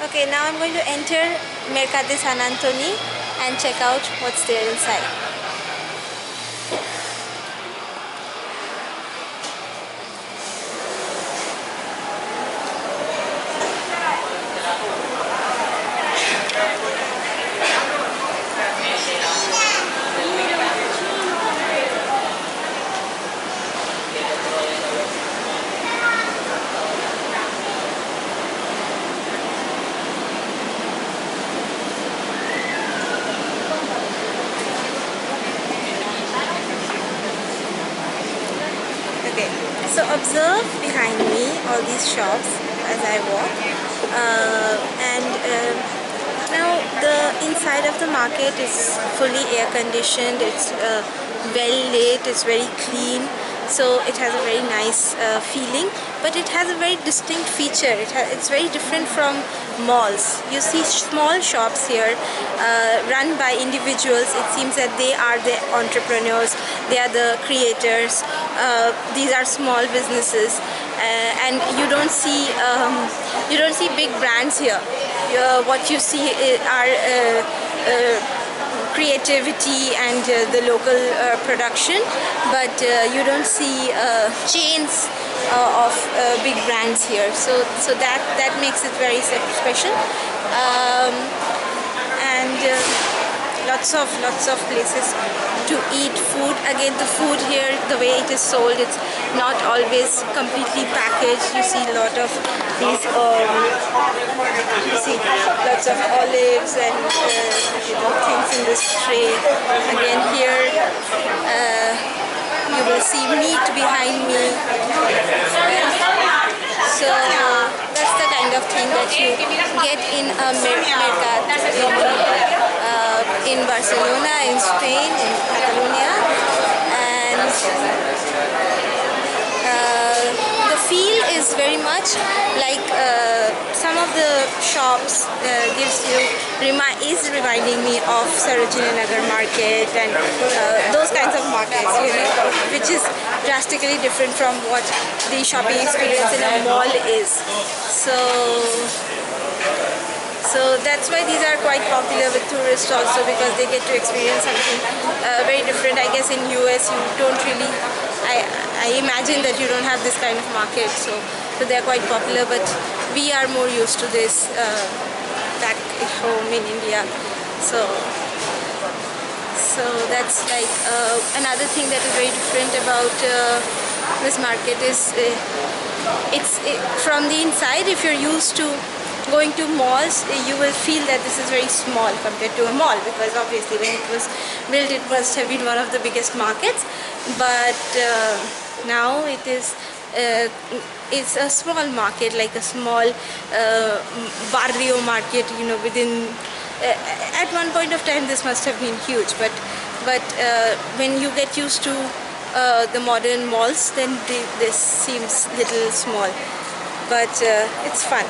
Okay, now I'm going to enter Mercate San Antoni and check out what's there inside. Okay, so observe behind me all these shops as I walk, and now the inside of the market is fully air conditioned. It's well lit. It's very clean. So it has a very nice feeling, but it has a very distinct feature. It's very different from malls. You see small shops here run by individuals. It seems that they are the entrepreneurs, they are the creators. These are small businesses, and you don't see big brands here. What you see are creativity and the local production, but you don't see chains of big brands here. So that makes it very special, and lots of places to eat food. Again, the food here, the way it is sold, it's not always completely packaged. You see a lot of these you see lots of olives and things in this tray. Again, here you will see meat behind me. So that's the kind of thing that you get in a mercat in Barcelona, in Spain, in Catalonia, and the feel is very much like some of the shops is reminding me of Sarojini Nagar market and those kinds of markets, which is drastically different from what the shopping experience in a mall is. So that's why these are quite popular with tourists also, because they get to experience something very different. I guess in US you don't really, I imagine that you don't have this kind of market, so they're quite popular, but we are more used to this back at home in India. So that's like another thing that is very different about this market is from the inside. If you're used to going to malls, you will feel that this is very small compared to a mall, because obviously when it was built it must have been one of the biggest markets, but now it's a small market, like a small barrio market, within at one point of time this must have been huge, but when you get used to the modern malls, then this seems little small, but it's fun.